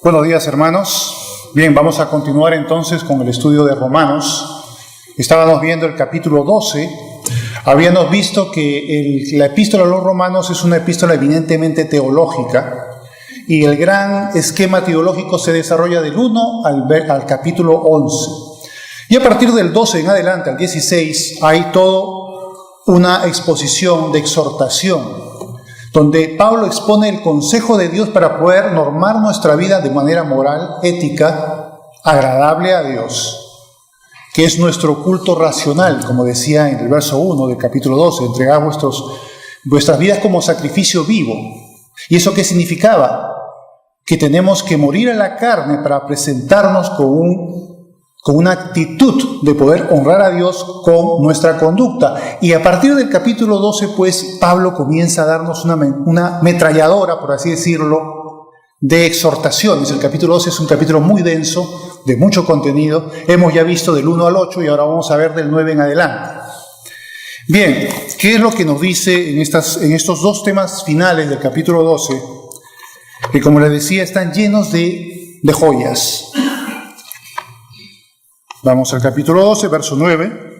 Buenos días, hermanos. Bien, vamos a continuar entonces con el estudio de Romanos. Estábamos viendo el capítulo 12. Habíamos visto que la epístola a los romanos es una epístola eminentemente teológica y el gran esquema teológico se desarrolla del 1 al capítulo 11. Y a partir del 12 en adelante, al 16, hay toda una exposición de exhortación, donde Pablo expone el consejo de Dios para poder normar nuestra vida de manera moral, ética, agradable a Dios, que es nuestro culto racional, como decía en el verso 1 del capítulo 12, entregar vuestras vidas como sacrificio vivo. ¿Y eso qué significaba? Que tenemos que morir a la carne para presentarnos con una actitud de poder honrar a Dios con nuestra conducta. Y a partir del capítulo 12, pues, Pablo comienza a darnos una ametralladora, por así decirlo, de exhortaciones. El capítulo 12 es un capítulo muy denso, de mucho contenido. Hemos ya visto del 1 al 8 y ahora vamos a ver del 9 en adelante. Bien, ¿qué es lo que nos dice en estos dos temas finales del capítulo 12? Que, como les decía, están llenos de joyas. Vamos al capítulo 12, verso 9.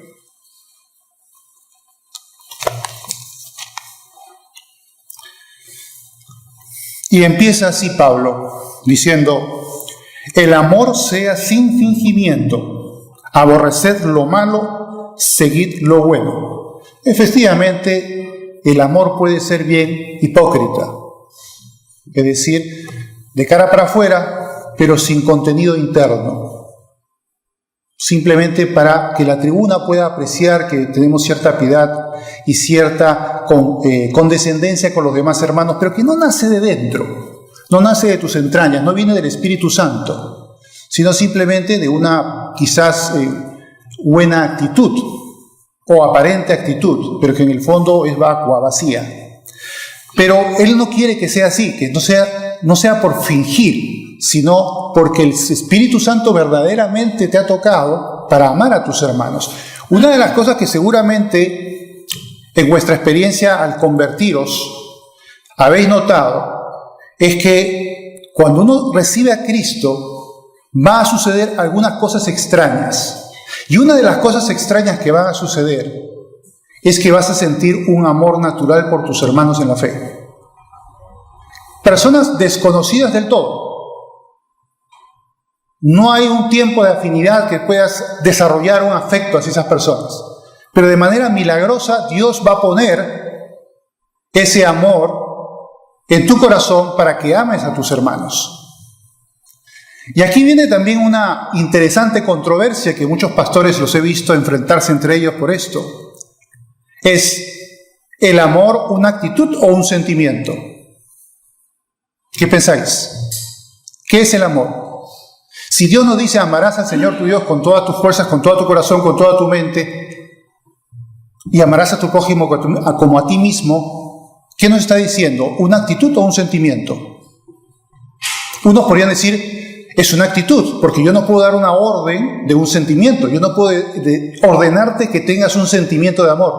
Y empieza así Pablo, diciendo: el amor sea sin fingimiento, aborreced lo malo, seguid lo bueno. Efectivamente, el amor puede ser bien hipócrita, es decir, de cara para afuera, pero sin contenido interno. Simplemente para que la tribuna pueda apreciar que tenemos cierta piedad y cierta condescendencia con los demás hermanos, pero que no nace de dentro, no nace de tus entrañas, no viene del Espíritu Santo, sino simplemente de una quizás buena actitud o aparente actitud, pero que en el fondo es vacua, vacía. Pero Él no quiere que sea así, que no sea por fingir, sino porque el Espíritu Santo verdaderamente te ha tocado para amar a tus hermanos. Una de las cosas que seguramente en vuestra experiencia al convertiros habéis notado es que cuando uno recibe a Cristo va a suceder algunas cosas extrañas. Y una de las cosas extrañas que van a suceder es que vas a sentir un amor natural por tus hermanos en la fe. Personas desconocidas del todo. No hay un tiempo de afinidad que puedas desarrollar un afecto hacia esas personas. Pero de manera milagrosa Dios va a poner ese amor en tu corazón para que ames a tus hermanos. Y aquí viene también una interesante controversia que muchos pastores los he visto enfrentarse entre ellos por esto. ¿Es el amor una actitud o un sentimiento? ¿Qué pensáis? ¿Qué es el amor? Si Dios nos dice amarás al Señor tu Dios con todas tus fuerzas, con todo tu corazón, con toda tu mente, y amarás a tu prójimo como a ti mismo, ¿qué nos está diciendo? ¿Una actitud o un sentimiento? Unos podrían decir, es una actitud, porque yo no puedo dar una orden de un sentimiento, yo no puedo ordenarte que tengas un sentimiento de amor.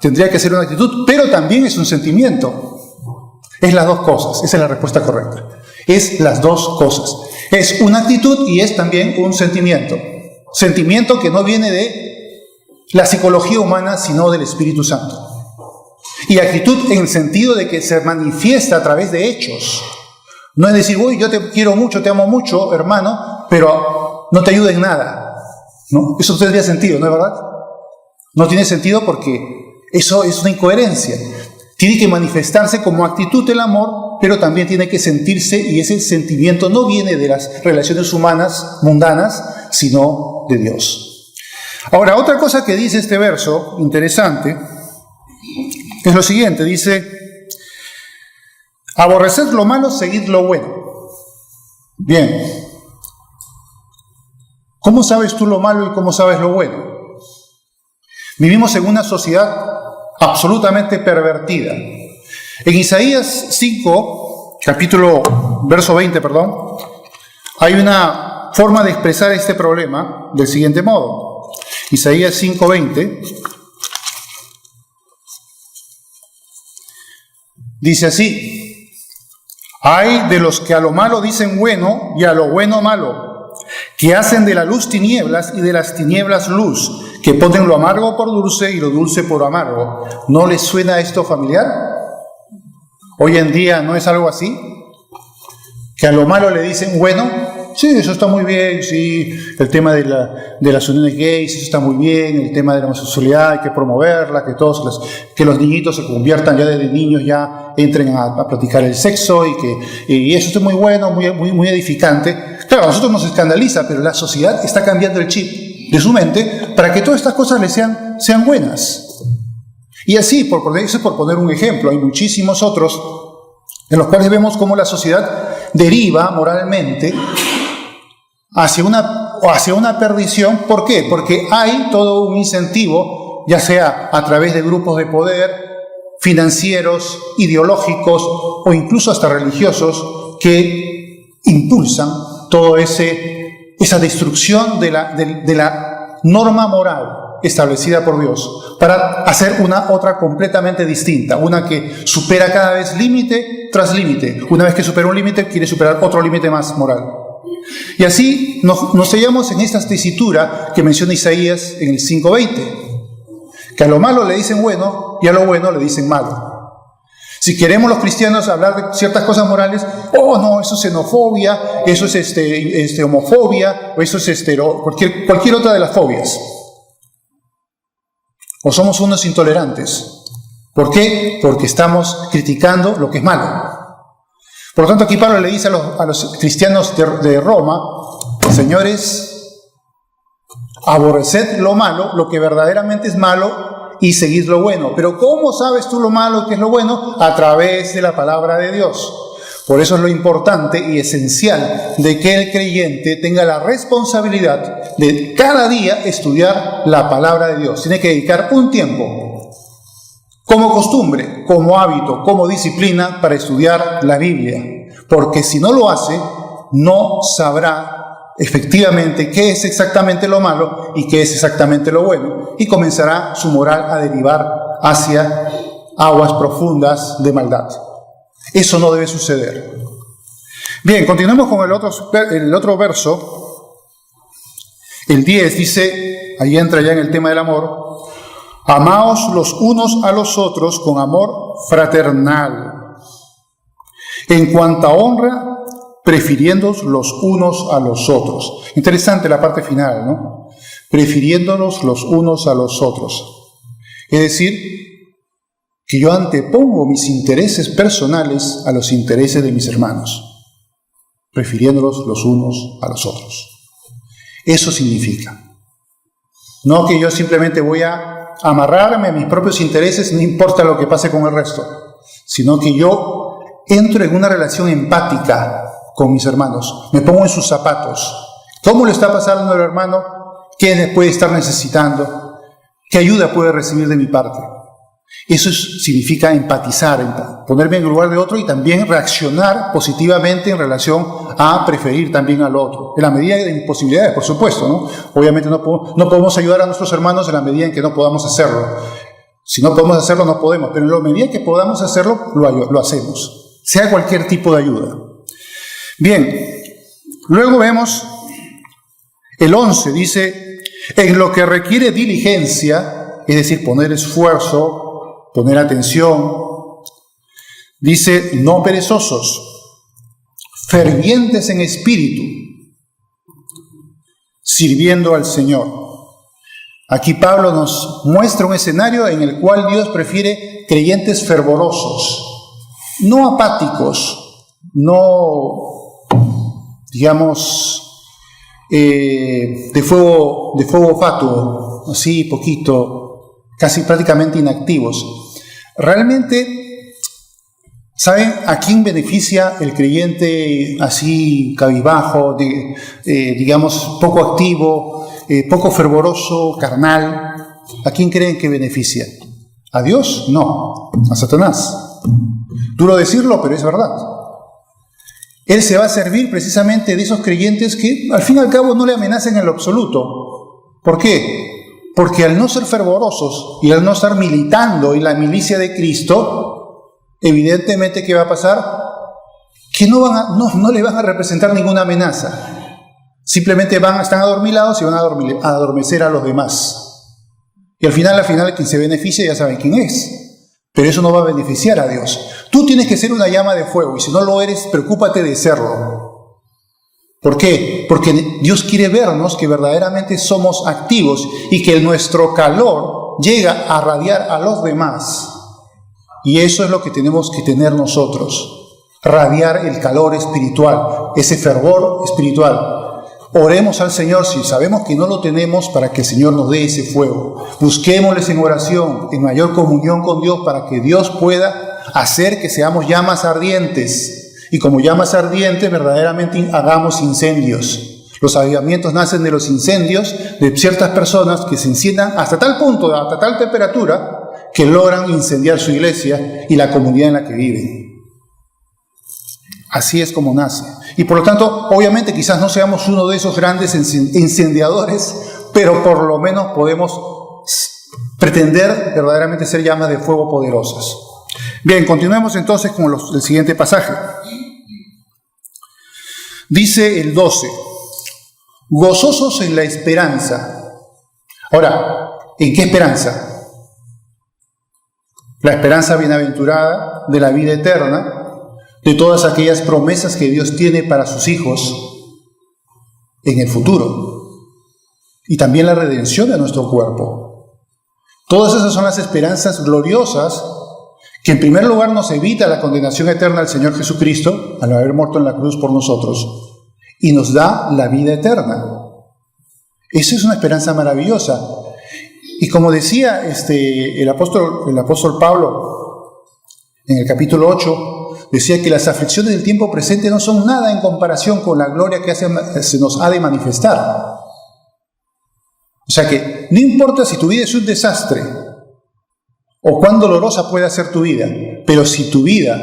Tendría que ser una actitud, pero también es un sentimiento. Es las dos cosas, esa es la respuesta correcta. Es las dos cosas. Es una actitud y es también un sentimiento. Sentimiento que no viene de la psicología humana, sino del Espíritu Santo. Y actitud en el sentido de que se manifiesta a través de hechos. No es decir, uy, yo te quiero mucho, te amo mucho, hermano, pero no te ayuda en nada. ¿No? Eso tendría sentido, ¿no es verdad? No tiene sentido porque eso es una incoherencia. Tiene que manifestarse como actitud el amor, pero también tiene que sentirse, y ese sentimiento no viene de las relaciones humanas mundanas, sino de Dios. Ahora, otra cosa que dice este verso, interesante, es lo siguiente, dice: aborreced lo malo, seguid lo bueno. Bien, ¿cómo sabes tú lo malo y cómo sabes lo bueno? Vivimos en una sociedad absolutamente pervertida. En Isaías 5, verso 20, hay una forma de expresar este problema del siguiente modo. Isaías 5:20 dice así: Hay de los que a lo malo dicen bueno y a lo bueno malo, que hacen de la luz tinieblas y de las tinieblas luz, que ponen lo amargo por dulce y lo dulce por amargo. ¿No les suena esto familiar? Hoy en día no es algo así, que a lo malo le dicen bueno. Sí, eso está muy bien, sí, el tema de las uniones gays, eso está muy bien, el tema de la homosexualidad hay que promoverla, que los niñitos se conviertan ya desde niños, ya entren a practicar el sexo y eso es muy bueno, muy edificante. Claro, a nosotros nos escandaliza, pero la sociedad está cambiando el chip de su mente para que todas estas cosas le sean buenas. Y así, por poner un ejemplo, hay muchísimos otros en los cuales vemos cómo la sociedad deriva moralmente hacia una perdición. ¿Por qué? Porque hay todo un incentivo, ya sea a través de grupos de poder, financieros, ideológicos o incluso hasta religiosos, que impulsan toda esa destrucción de la norma moral establecida por Dios, para hacer otra completamente distinta, una que supera cada vez límite tras límite. Una vez que supera un límite, quiere superar otro límite más moral. Y así nos hallamos en esta tesitura que menciona Isaías en el 5:20, que a lo malo le dicen bueno y a lo bueno le dicen malo. Si queremos los cristianos hablar de ciertas cosas morales, oh no, eso es xenofobia, eso es homofobia, o eso es cualquier otra de las fobias. O somos unos intolerantes. ¿Por qué? Porque estamos criticando lo que es malo. Por lo tanto, aquí Pablo le dice a los cristianos de Roma: señores, aborreced lo malo, lo que verdaderamente es malo, y seguid lo bueno. Pero ¿cómo sabes tú lo malo que es lo bueno? A través de la palabra de Dios. Por eso es lo importante y esencial de que el creyente tenga la responsabilidad de cada día estudiar la palabra de Dios. Tiene que dedicar un tiempo, como costumbre, como hábito, como disciplina, para estudiar la Biblia. Porque si no lo hace, no sabrá efectivamente qué es exactamente lo malo y qué es exactamente lo bueno, y comenzará su moral a derivar hacia aguas profundas de maldad. Eso no debe suceder. Bien, continuemos con el otro verso. El 10 dice, ahí entra ya en el tema del amor: amaos los unos a los otros con amor fraternal. En cuanto a honra, prefiriéndoos los unos a los otros. Interesante la parte final, ¿no? Prefiriéndonos los unos a los otros. Es decir, que yo antepongo mis intereses personales a los intereses de mis hermanos, prefiriéndolos los unos a los otros. Eso significa. No que yo simplemente voy a amarrarme a mis propios intereses, no importa lo que pase con el resto, sino que yo entro en una relación empática con mis hermanos, me pongo en sus zapatos. ¿Cómo le está pasando al hermano? ¿Qué puede estar necesitando? ¿Qué ayuda puede recibir de mi parte? Eso significa empatizar, ponerme en el lugar de otro y también reaccionar positivamente en relación a preferir también al otro, en la medida de mis posibilidades, por supuesto, ¿no? Obviamente no podemos ayudar a nuestros hermanos en la medida en que no podamos hacerlo. Si no podemos hacerlo, no podemos, pero en la medida que podamos hacerlo, lo hacemos, sea cualquier tipo de ayuda. Bien, luego vemos el 11, dice: en lo que requiere diligencia, es decir, poner esfuerzo, poner atención, dice: no perezosos, fervientes en espíritu, sirviendo al Señor. Aquí Pablo nos muestra un escenario en el cual Dios prefiere creyentes fervorosos, no apáticos, no, digamos, de fuego fatuo, así poquito, casi prácticamente inactivos. Realmente, ¿saben a quién beneficia el creyente así cabizbajo, digamos poco activo, poco fervoroso, carnal? ¿A quién creen que beneficia? ¿A Dios? No, a Satanás. Duro decirlo, pero es verdad. Él se va a servir precisamente de esos creyentes que al fin y al cabo no le amenazan en lo absoluto. ¿Por qué? Porque al no ser fervorosos y al no estar militando en la milicia de Cristo, evidentemente, ¿qué va a pasar? que no le van a representar ninguna amenaza. Simplemente están adormilados y van a adormecer a los demás. Y al final, quien se beneficia ya saben quién es. Pero eso no va a beneficiar a Dios. Tú tienes que ser una llama de fuego, y si no lo eres, preocúpate de serlo. ¿Por qué? Porque Dios quiere vernos que verdaderamente somos activos y que nuestro calor llega a radiar a los demás. Y eso es lo que tenemos que tener nosotros. Radiar el calor espiritual, ese fervor espiritual. Oremos al Señor si sabemos que no lo tenemos, para que el Señor nos dé ese fuego. Busquémosles en oración, en mayor comunión con Dios, para que Dios pueda hacer que seamos llamas ardientes. Y como llamas ardientes, verdaderamente hagamos incendios. Los avivamientos nacen de los incendios de ciertas personas que se enciendan hasta tal punto, hasta tal temperatura, que logran incendiar su iglesia y la comunidad en la que viven. Así es como nace. Y por lo tanto, obviamente quizás no seamos uno de esos grandes incendiadores, pero por lo menos podemos pretender verdaderamente ser llamas de fuego poderosas. Bien, continuemos entonces con el siguiente pasaje. Dice el 12, gozosos en la esperanza. Ahora, ¿en qué esperanza? La esperanza bienaventurada de la vida eterna, de todas aquellas promesas que Dios tiene para sus hijos en el futuro, y también la redención de nuestro cuerpo. Todas esas son las esperanzas gloriosas que en primer lugar nos evita la condenación eterna del Señor Jesucristo al haber muerto en la cruz por nosotros, y nos da la vida eterna. Esa es una esperanza maravillosa. Y como decía el apóstol Pablo en el capítulo 8, decía que las aflicciones del tiempo presente no son nada en comparación con la gloria que se nos ha de manifestar. O sea que no importa si tu vida es un desastre o cuán dolorosa pueda ser tu vida, pero si tu vida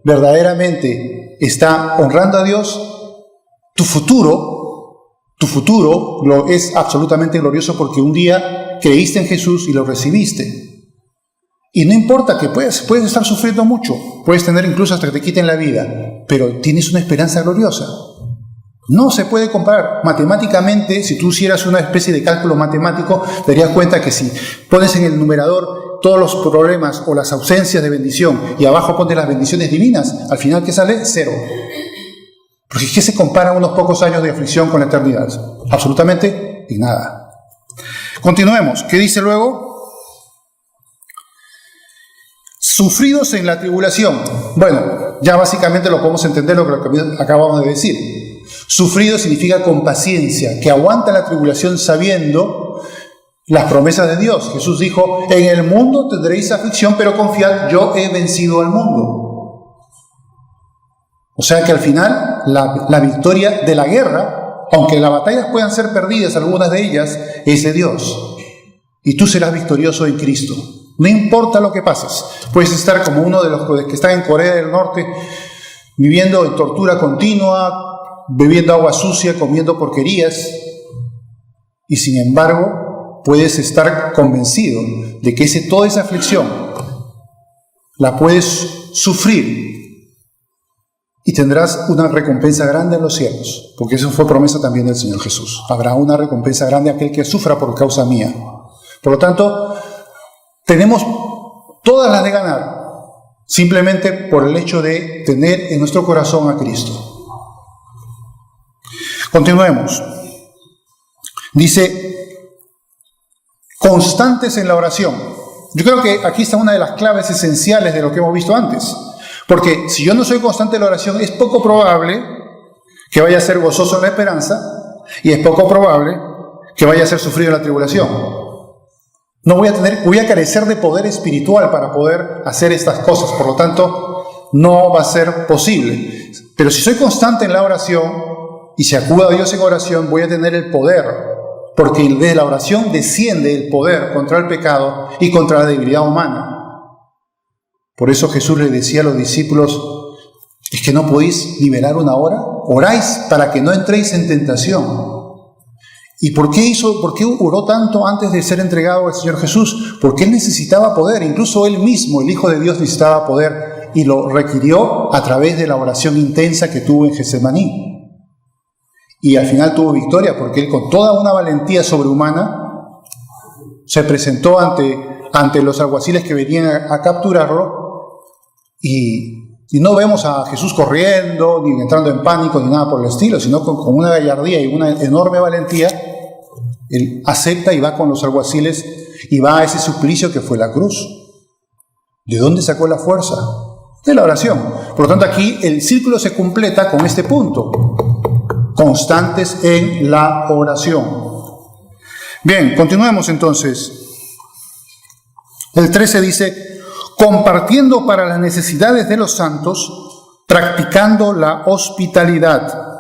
verdaderamente está honrando a Dios, tu futuro es absolutamente glorioso, porque un día creíste en Jesús y lo recibiste. Y no importa que puedes estar sufriendo mucho, puedes tener incluso hasta que te quiten la vida, pero tienes una esperanza gloriosa. No se puede comparar. Matemáticamente, si tú hicieras una especie de cálculo matemático, te darías cuenta que si pones en el numerador todos los problemas o las ausencias de bendición y abajo pones las bendiciones divinas, al final, ¿qué sale? 0. Porque ¿qué se compara unos pocos años de aflicción con la eternidad? Absolutamente en nada. Continuemos. ¿Qué dice luego? Sufridos en la tribulación. Bueno, ya básicamente lo podemos entender lo que acabamos de decir. Sufrido significa con paciencia, que aguanta la tribulación sabiendo las promesas de Dios. Jesús dijo, en el mundo tendréis aflicción, pero confiad, yo he vencido al mundo. O sea que al final la victoria de la guerra, aunque las batallas puedan ser perdidas, algunas de ellas, es de Dios. Y tú serás victorioso en Cristo. No importa lo que pases. Puedes estar como uno de los que está en Corea del Norte, viviendo en tortura continua, bebiendo agua sucia, comiendo porquerías, y sin embargo puedes estar convencido de que toda esa aflicción la puedes sufrir y tendrás una recompensa grande en los cielos, porque eso fue promesa también del Señor Jesús. Habrá una recompensa grande a aquel que sufra por causa mía. Por lo tanto, tenemos todas las de ganar, simplemente por el hecho de tener en nuestro corazón a Cristo. Continuemos. Dice, constantes en la oración. Yo creo que aquí está una de las claves esenciales de lo que hemos visto antes. Porque si yo no soy constante en la oración, es poco probable que vaya a ser gozoso en la esperanza, y es poco probable que vaya a ser sufrido en la tribulación. Voy a carecer de poder espiritual para poder hacer estas cosas, por lo tanto, no va a ser posible. Pero si soy constante en la oración y si acudo a Dios en oración, voy a tener el poder, porque desde la oración desciende el poder contra el pecado y contra la debilidad humana. Por eso Jesús le decía a los discípulos, ¿es que no podéis ni velar una hora? Oráis para que no entréis en tentación. ¿Y por qué oró tanto antes de ser entregado al Señor Jesús? Porque Él necesitaba poder, incluso Él mismo, el Hijo de Dios, necesitaba poder y lo requirió a través de la oración intensa que tuvo en Getsemaní. Y al final tuvo victoria porque él, con toda una valentía sobrehumana, se presentó ante los alguaciles que venían a capturarlo, y no vemos a Jesús corriendo, ni entrando en pánico, ni nada por el estilo, sino con una gallardía y una enorme valentía. Él acepta y va con los alguaciles y va a ese suplicio que fue la cruz. ¿De dónde sacó la fuerza? De la oración. Por lo tanto, aquí el círculo se completa con este punto: constantes en la oración. Bien, continuemos entonces. El 13 dice: compartiendo para las necesidades de los santos, practicando la hospitalidad.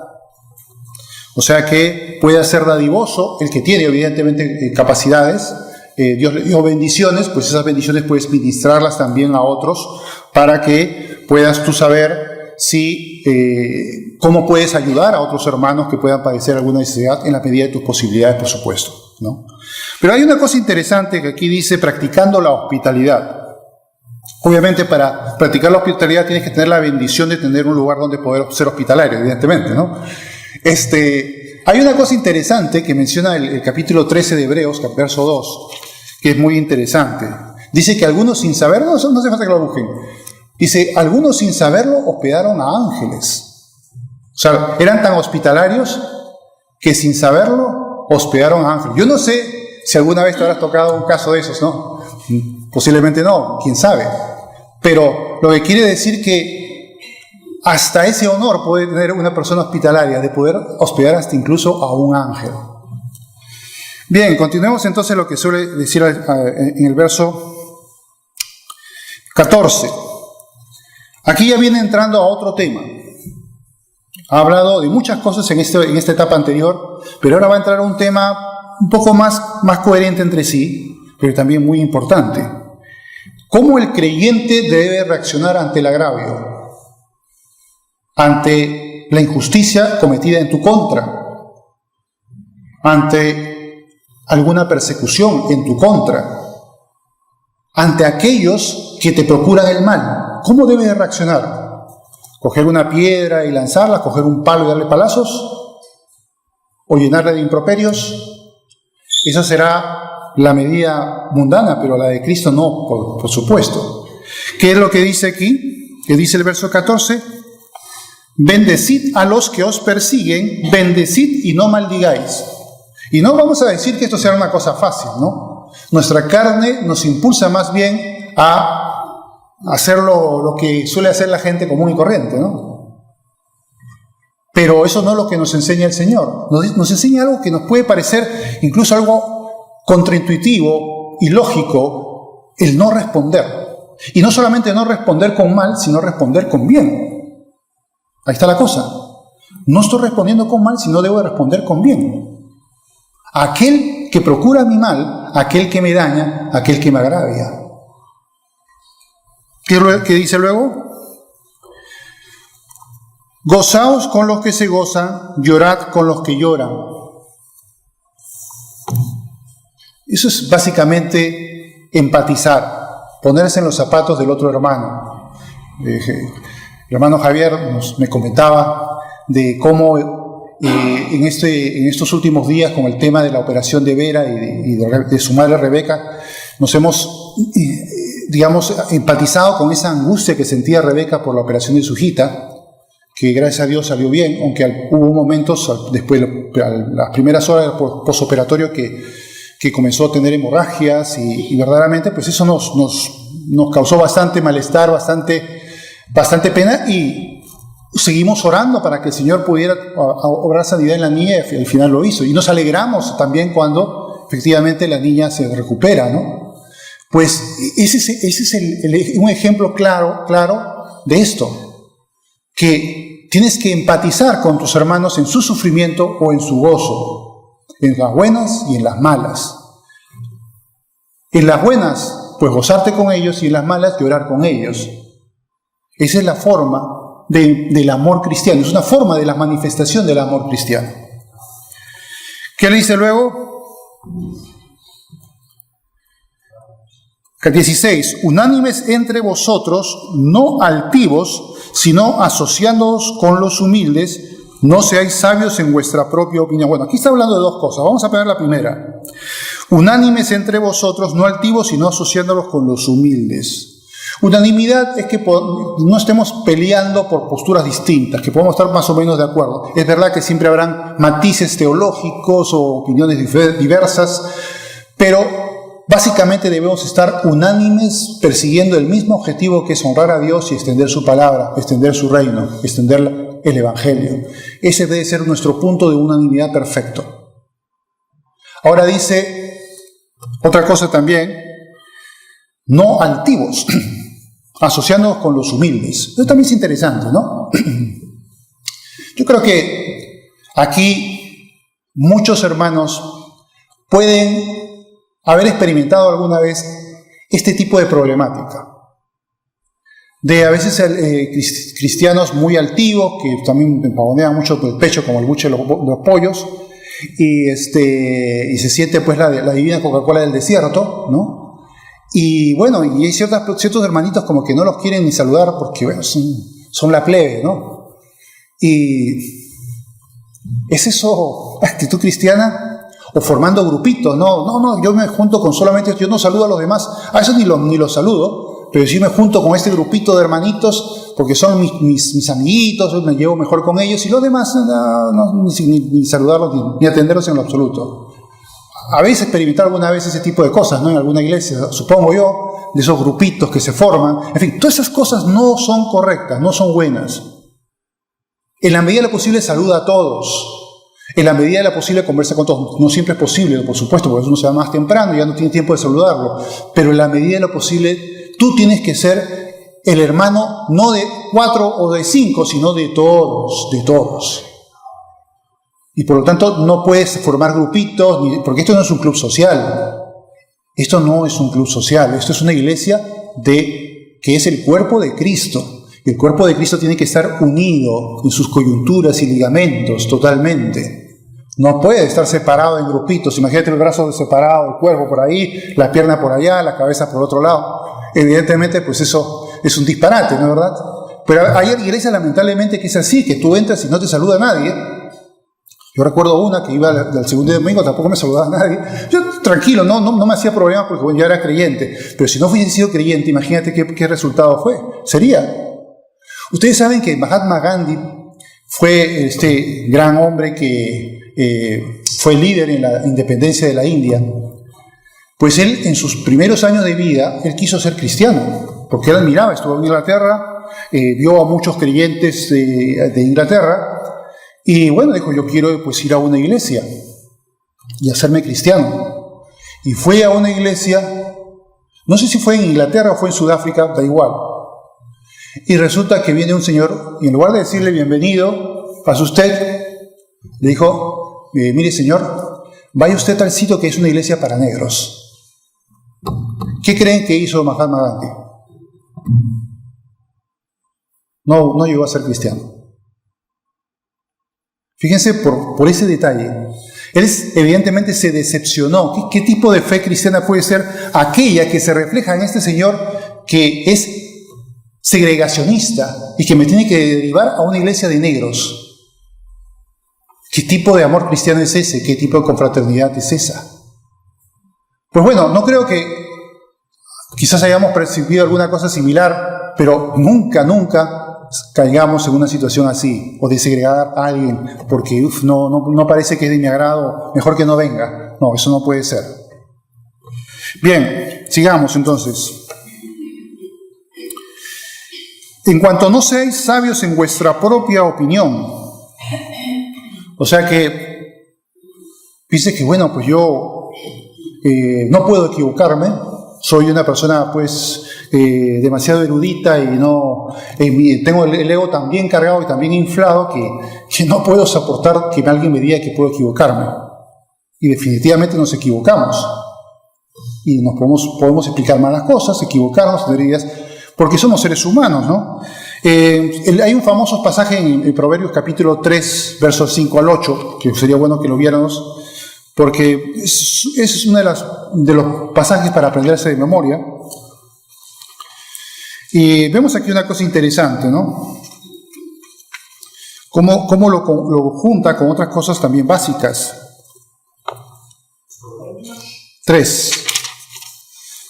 O sea que puede ser dadivoso el que tiene evidentemente capacidades. Dios le dio bendiciones, pues esas bendiciones puedes ministrarlas también a otros para que puedas tú saber cómo puedes ayudar a otros hermanos que puedan padecer alguna necesidad en la medida de tus posibilidades, por supuesto, ¿no? Pero hay una cosa interesante que aquí dice: practicando la hospitalidad. Obviamente, para practicar la hospitalidad tienes que tener la bendición de tener un lugar donde poder ser hospitalario, evidentemente, ¿no? Hay una cosa interesante que menciona el capítulo 13 de Hebreos, verso 2, que es muy interesante. Dice que algunos sin saberlo, no hace falta que lo busquen, dice: algunos sin saberlo hospedaron a ángeles. O sea, eran tan hospitalarios que sin saberlo hospedaron a ángeles. Yo no sé si alguna vez te habrás tocado un caso de esos, ¿no? Posiblemente no, quién sabe. Pero lo que quiere decir que hasta ese honor puede tener una persona hospitalaria, de poder hospedar hasta incluso a un ángel. Bien, continuemos entonces lo que suele decir en el verso 14. Aquí ya viene entrando a otro tema. Ha hablado de muchas cosas en esta etapa anterior, pero ahora va a entrar a un tema un poco más coherente entre sí, pero también muy importante. ¿Cómo el creyente debe reaccionar ante el agravio? Ante la injusticia cometida en tu contra, ante alguna persecución en tu contra, ante aquellos que te procuran el mal. ¿Cómo debes reaccionar? ¿Coger una piedra y lanzarla? ¿Coger un palo y darle palazos? ¿O llenarla de improperios? Esa será la medida mundana, pero la de Cristo no, por supuesto. ¿Qué es lo que dice aquí? Que dice el verso 14: bendecid a los que os persiguen, bendecid y no maldigáis. Y no vamos a decir que esto sea una cosa fácil, ¿no? Nuestra carne nos impulsa más bien a hacer lo que suele hacer la gente común y corriente, ¿no? Pero eso no es lo que nos enseña el Señor. Nos enseña algo que nos puede parecer incluso algo contraintuitivo y lógico: el no responder. Y no solamente no responder con mal, sino responder con bien. Ahí está la cosa. No estoy respondiendo con mal, sino debo responder con bien. Aquel que procura mi mal, aquel que me daña, aquel que me agravia. ¿Qué dice luego? Gozaos con los que se gozan, llorad con los que lloran. Eso es básicamente empatizar, ponerse en los zapatos del otro hermano. El hermano Javier me comentaba de cómo en estos últimos días, con el tema de la operación de Vera y de su madre Rebeca, nos hemos, empatizado con esa angustia que sentía Rebeca por la operación de su hijita, que gracias a Dios salió bien, aunque hubo momentos, después, las primeras horas del posoperatorio, que comenzó a tener hemorragias y verdaderamente pues eso nos causó bastante malestar, bastante pena, y seguimos orando para que el Señor pudiera obrar sanidad en la niña, y al final lo hizo. Y nos alegramos también cuando efectivamente la niña se recupera, ¿no? Pues ese es un ejemplo claro de esto, que tienes que empatizar con tus hermanos en su sufrimiento o en su gozo, en las buenas y en las malas. En las buenas, pues gozarte con ellos, y en las malas, llorar con ellos. Esa es la forma del amor cristiano, es una forma de la manifestación del amor cristiano. ¿Qué le dice luego? 16. Unánimes entre vosotros, no altivos, sino asociándoos con los humildes, no seáis sabios en vuestra propia opinión. Bueno, aquí está hablando de dos cosas. Vamos a ver la primera. Unánimes entre vosotros, no altivos, sino asociándolos con los humildes. Unanimidad es que no estemos peleando por posturas distintas, que podamos estar más o menos de acuerdo. Es verdad que siempre habrán matices teológicos o opiniones diversas, pero básicamente debemos estar unánimes persiguiendo el mismo objetivo, que es honrar a Dios y extender su palabra, extender su reino, extender el Evangelio. Ese debe ser nuestro punto de unanimidad perfecto. Ahora dice otra cosa también, no altivos, asociándonos con los humildes. Esto también es interesante, ¿no? Yo creo que aquí muchos hermanos pueden haber experimentado alguna vez este tipo de problemática. De a veces cristianos muy altivos, que también pavonean mucho el pecho como el buche de los pollos, y se siente pues la divina Coca-Cola del desierto, ¿no? Y bueno, y hay ciertos hermanitos como que no los quieren ni saludar porque, bueno, son la plebe, ¿no? Y ¿es eso actitud cristiana? O formando grupitos, no, yo me junto con solamente, yo no saludo a los demás, a eso ni los saludo, pero sí me junto con este grupito de hermanitos porque son mis amiguitos, me llevo mejor con ellos, y los demás ni saludarlos ni atenderlos en lo absoluto. Habéis experimentado alguna vez ese tipo de cosas, ¿no? En alguna iglesia, supongo yo, de esos grupitos que se forman. En fin, todas esas cosas no son correctas, no son buenas. En la medida de lo posible, saluda a todos. En la medida de lo posible, conversa con todos. No siempre es posible, por supuesto, porque uno se va más temprano y ya no tiene tiempo de saludarlo. Pero en la medida de lo posible, tú tienes que ser el hermano no de 4 o de 5, sino de todos. Y por lo tanto no puedes formar grupitos, porque esto no es un club social. Esto no es un club social, esto es una iglesia que es el cuerpo de Cristo. Y el cuerpo de Cristo tiene que estar unido en sus coyunturas y ligamentos totalmente. No puede estar separado en grupitos. Imagínate el brazo separado, el cuerpo por ahí, la pierna por allá, la cabeza por otro lado. Evidentemente, pues eso es un disparate, ¿no es verdad? Pero hay iglesias lamentablemente que es así, que tú entras y no te saluda nadie. Yo recuerdo una que iba al segundo domingo, tampoco me saludaba a nadie. Yo tranquilo, no me hacía problema porque bueno, ya era creyente. Pero si no hubiese sido creyente, imagínate qué resultado sería. Ustedes saben que Mahatma Gandhi fue este gran hombre que fue líder en la independencia de la India. Pues él, en sus primeros años de vida, él quiso ser cristiano, porque él admiraba, estuvo en Inglaterra, vio a muchos creyentes de Inglaterra. Y bueno, dijo, yo quiero pues ir a una iglesia y hacerme cristiano. Y fue a una iglesia, no sé si fue en Inglaterra o fue en Sudáfrica, da igual. Y resulta que viene un señor y en lugar de decirle bienvenido, pase usted, le dijo, mire señor, vaya usted al sitio que es una iglesia para negros. ¿Qué creen que hizo Mahatma Gandhi? No llegó a ser cristiano. Fíjense por ese detalle. Él evidentemente se decepcionó. ¿Qué tipo de fe cristiana puede ser aquella que se refleja en este señor que es segregacionista y que me tiene que derivar a una iglesia de negros? ¿Qué tipo de amor cristiano es ese? ¿Qué tipo de confraternidad es esa? Pues bueno, no creo que quizás hayamos percibido alguna cosa similar, pero nunca caigamos en una situación así, o de segregar a alguien porque no parece que es de mi agrado, mejor que no venga. No, eso no puede ser. Bien, sigamos entonces. En cuanto no seáis sabios en vuestra propia opinión, o sea que dice que bueno, pues yo no puedo equivocarme, soy una persona pues demasiado erudita y tengo el ego tan bien cargado y tan bien inflado que no puedo soportar que alguien me diga que puedo equivocarme. Y definitivamente nos equivocamos. Y nos podemos explicar mal las cosas, equivocarnos, tener ideas, porque somos seres humanos, ¿no? Hay un famoso pasaje en Proverbios capítulo 3, versos 5 al 8, que sería bueno que lo viéramos, porque es uno de los pasajes para aprenderse de memoria. Y vemos aquí una cosa interesante, ¿no? Cómo lo junta con otras cosas también básicas. 3,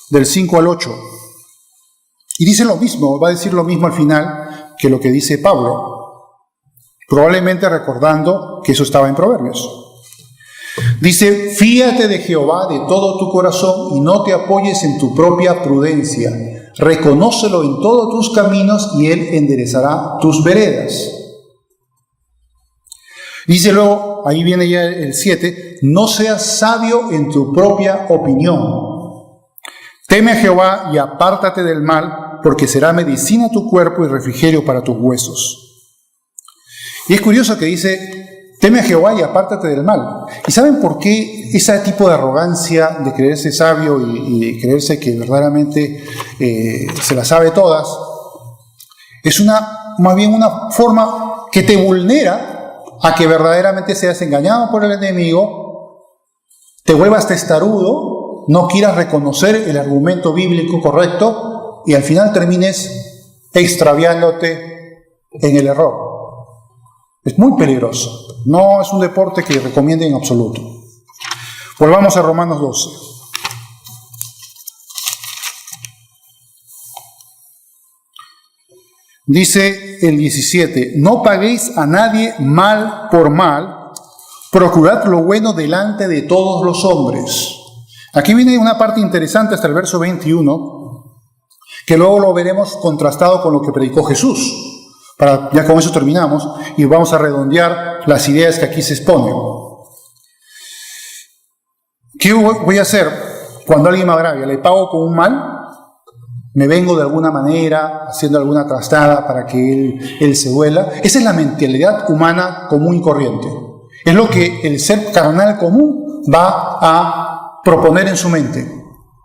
del 5 al 8. Y dice lo mismo, va a decir lo mismo al final que lo que dice Pablo, probablemente recordando que eso estaba en Proverbios. Dice: fíate de Jehová de todo tu corazón y no te apoyes en tu propia prudencia. Reconócelo en todos tus caminos y Él enderezará tus veredas. Dice luego, ahí viene ya el 7, no seas sabio en tu propia opinión. Teme a Jehová y apártate del mal, porque será medicina a tu cuerpo y refrigerio para tus huesos. Y es curioso que dice: teme a Jehová y apártate del mal. ¿Y saben por qué ese tipo de arrogancia de creerse sabio y creerse que verdaderamente se las sabe todas? Es más bien una forma que te vulnera a que verdaderamente seas engañado por el enemigo, te vuelvas testarudo, no quieras reconocer el argumento bíblico correcto y al final termines extraviándote en el error. Es muy peligroso. No es un deporte que recomiende en absoluto. Volvamos a Romanos 12. Dice el 17: no paguéis a nadie mal por mal, procurad lo bueno delante de todos los hombres. Aquí viene una parte interesante hasta el verso 21, que luego lo veremos contrastado con lo que predicó Jesús. Ya con eso terminamos y vamos a redondear las ideas que aquí se exponen. ¿Qué voy a hacer cuando alguien me agravia? ¿Le pago con un mal? ¿Me vengo de alguna manera haciendo alguna trastada para que él se duela? Esa es la mentalidad humana común y corriente. Es lo que el ser carnal común va a proponer en su mente.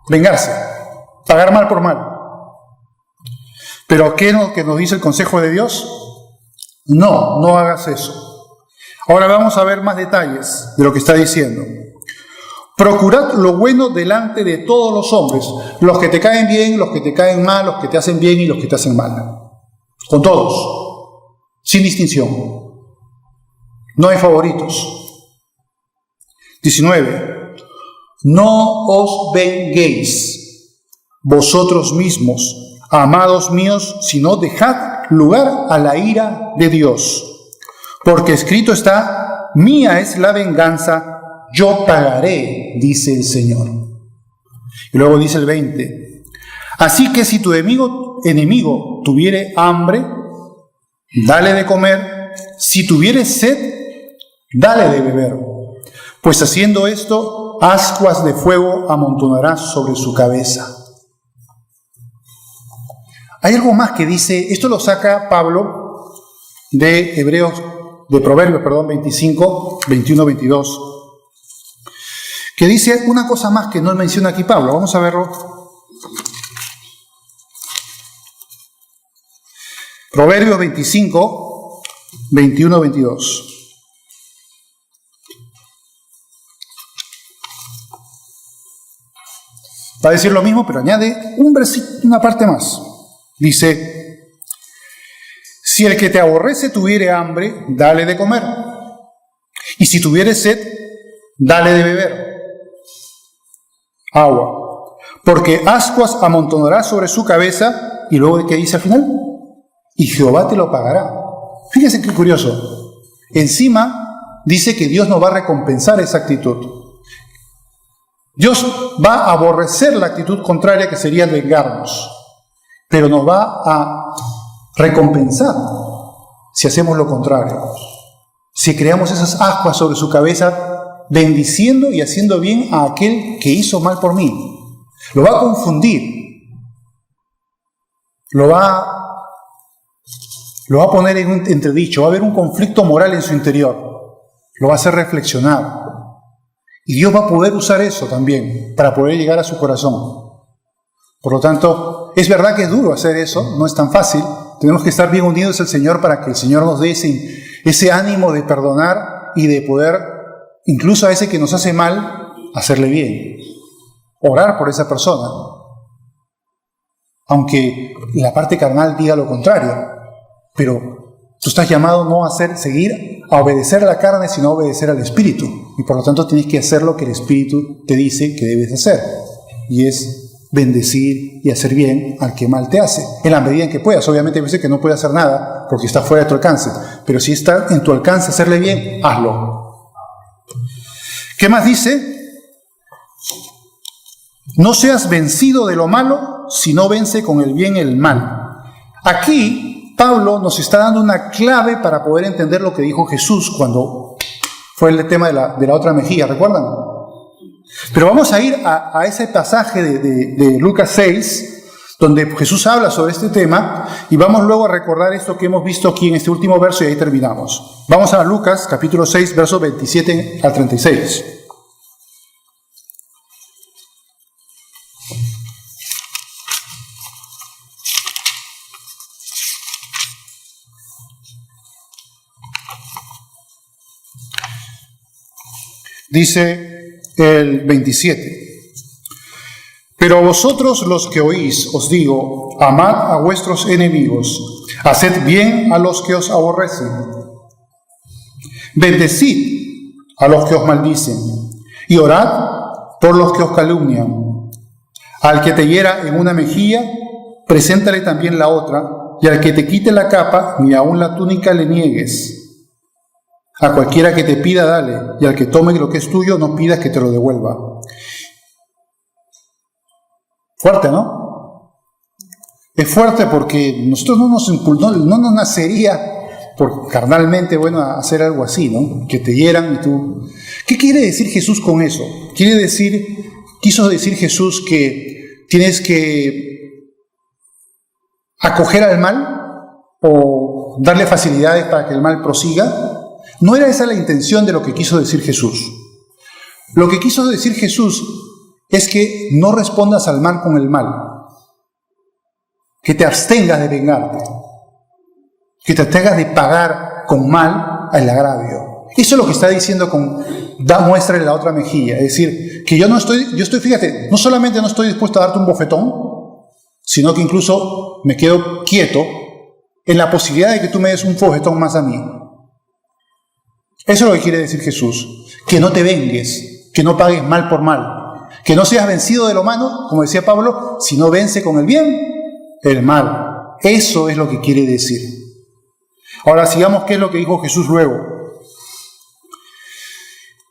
Vengarse, pagar mal por mal. ¿Pero qué es lo que nos dice el consejo de Dios? No hagas eso. Ahora vamos a ver más detalles de lo que está diciendo. Procurad lo bueno delante de todos los hombres, los que te caen bien, los que te caen mal, los que te hacen bien y los que te hacen mal. Con todos, sin distinción. No hay favoritos. 19. No os venguéis vosotros mismos, amados míos, sino dejad lugar a la ira de Dios. Porque escrito está: mía es la venganza, yo pagaré, dice el Señor. Y luego dice el 20: así que si tu enemigo tuviere hambre, dale de comer; si tuviere sed, dale de beber. Pues haciendo esto, ascuas de fuego amontonarás sobre su cabeza. Hay algo más que dice, esto lo saca Pablo de Proverbios 25, 21, 22. Que dice una cosa más que no menciona aquí Pablo. Vamos a verlo. Proverbios 25, 21, 22. Va a decir lo mismo, pero añade un versículo, una parte más. Dice: si el que te aborrece tuviere hambre, dale de comer; y si tuviere sed, dale de beber agua, porque ascuas amontonará sobre su cabeza. Y luego, ¿qué dice al final? Y Jehová te lo pagará. Fíjese qué curioso. Encima dice que Dios nos va a recompensar esa actitud. Dios va a aborrecer la actitud contraria, que sería el vengarnos, pero nos va a recompensar si hacemos lo contrario. Si creamos esas ascuas sobre su cabeza, bendiciendo y haciendo bien a aquel que hizo mal por mí. Lo va a confundir. Lo va a poner en un entredicho. Va a haber un conflicto moral en su interior. Lo va a hacer reflexionar. Y Dios va a poder usar eso también para poder llegar a su corazón. Por lo tanto, es verdad que es duro hacer eso, no es tan fácil. Tenemos que estar bien unidos al Señor para que el Señor nos dé ese ánimo de perdonar y de poder, incluso a ese que nos hace mal, hacerle bien. Orar por esa persona. aunque la parte carnal diga lo contrario. Pero tú estás llamado no a seguir a obedecer a la carne, sino a obedecer al Espíritu. Y por lo tanto tienes que hacer lo que el Espíritu te dice que debes hacer. Y es bendecir y hacer bien al que mal te hace, en la medida en que puedas. Obviamente hay veces que no puedes hacer nada porque está fuera de tu alcance, pero si está en tu alcance hacerle bien, hazlo. ¿Qué más dice? No seas vencido de lo malo, sino vence con el bien el mal. Aquí Pablo nos está dando una clave para poder entender lo que dijo Jesús cuando fue el tema de la otra mejilla, ¿recuerdan? Pero vamos a ir a ese pasaje de Lucas 6, donde Jesús habla sobre este tema, y vamos luego a recordar esto que hemos visto aquí en este último verso y ahí terminamos. Vamos a Lucas, capítulo 6, versos 27 al 36. Dice el 27. Pero a vosotros los que oís, os digo, amad a vuestros enemigos, haced bien a los que os aborrecen, bendecid a los que os maldicen, y orad por los que os calumnian. Al que te hiera en una mejilla, preséntale también la otra, y al que te quite la capa, ni aun la túnica le niegues. A cualquiera que te pida, dale, y al que tome lo que es tuyo, no pidas que te lo devuelva. Fuerte, ¿no? Es fuerte porque nosotros no nos nacería carnalmente, bueno, hacer algo así, ¿no? Que te hieran y tú... ¿Qué quiere decir Jesús con eso? Quiso decir Jesús que tienes que acoger al mal o darle facilidades para que el mal prosiga. No era esa la intención de lo que quiso decir Jesús. Lo que quiso decir Jesús es que no respondas al mal con el mal, que te abstengas de vengarte, que te abstengas de pagar con mal el agravio. Eso es lo que está diciendo muéstrale la otra mejilla. Es decir, que yo estoy, fíjate, no solamente no estoy dispuesto a darte un bofetón, sino que incluso me quedo quieto en la posibilidad de que tú me des un bofetón más a mí. Eso es lo que quiere decir Jesús, que no te vengues, que no pagues mal por mal, que no seas vencido de lo malo, como decía Pablo, sino vence con el bien el mal. Eso es lo que quiere decir. Ahora sigamos qué es lo que dijo Jesús luego.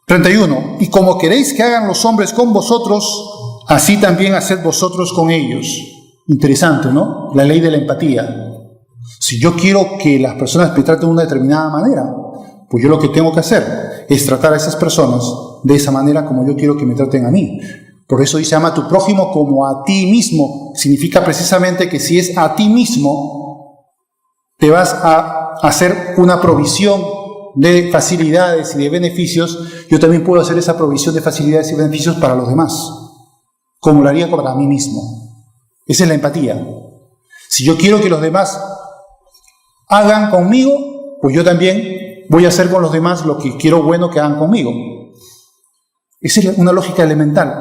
31. Y como queréis que hagan los hombres con vosotros, así también haced vosotros con ellos. Interesante, ¿no? La ley de la empatía. Si yo quiero que las personas me traten de una determinada manera, pues yo lo que tengo que hacer es tratar a esas personas de esa manera como yo quiero que me traten a mí. Por eso dice, ama a tu prójimo como a ti mismo. Significa precisamente que si es a ti mismo, te vas a hacer una provisión de facilidades y de beneficios. Yo también puedo hacer esa provisión de facilidades y beneficios para los demás, como lo haría para mí mismo. Esa es la empatía. Si yo quiero que los demás hagan conmigo, pues yo también voy a hacer con los demás lo que quiero bueno que hagan conmigo. Esa es una lógica elemental.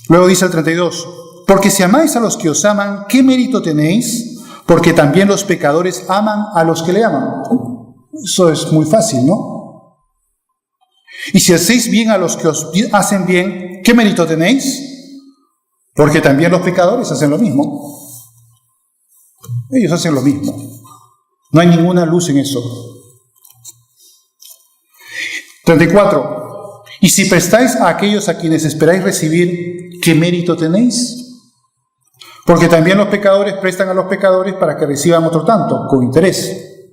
Luego dice el 32, porque si amáis a los que os aman, ¿qué mérito tenéis? Porque también los pecadores aman a los que le aman. Eso es muy fácil, ¿no? Y si hacéis bien a los que os hacen bien, ¿qué mérito tenéis? Porque también los pecadores hacen lo mismo. Ellos hacen lo mismo. No hay ninguna luz en eso. 34. Y si prestáis a aquellos a quienes esperáis recibir, ¿qué mérito tenéis? Porque también los pecadores prestan a los pecadores para que reciban otro tanto, con interés.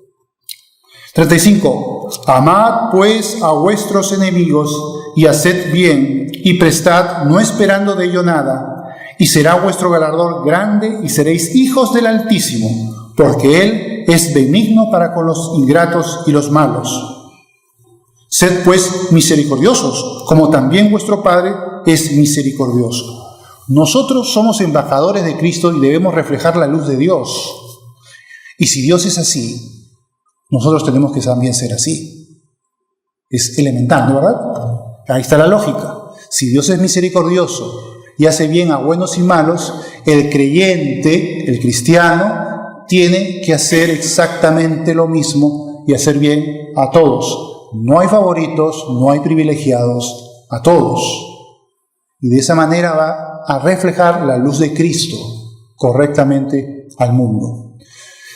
35. Amad pues a vuestros enemigos y haced bien y prestad, no esperando de ello nada, y será vuestro galardón grande y seréis hijos del Altísimo, porque Él es benigno para con los ingratos y los malos. Sed pues misericordiosos, como también vuestro Padre es misericordioso. Nosotros somos embajadores de Cristo y debemos reflejar la luz de Dios. Y si Dios es así, nosotros tenemos que también ser así. Es elemental, ¿no, verdad? Ahí está la lógica. Si Dios es misericordioso y hace bien a buenos y malos, el creyente, el cristiano, tiene que hacer exactamente lo mismo y hacer bien a todos. No hay favoritos, no hay privilegiados, a todos. Y de esa manera va a reflejar la luz de Cristo correctamente al mundo.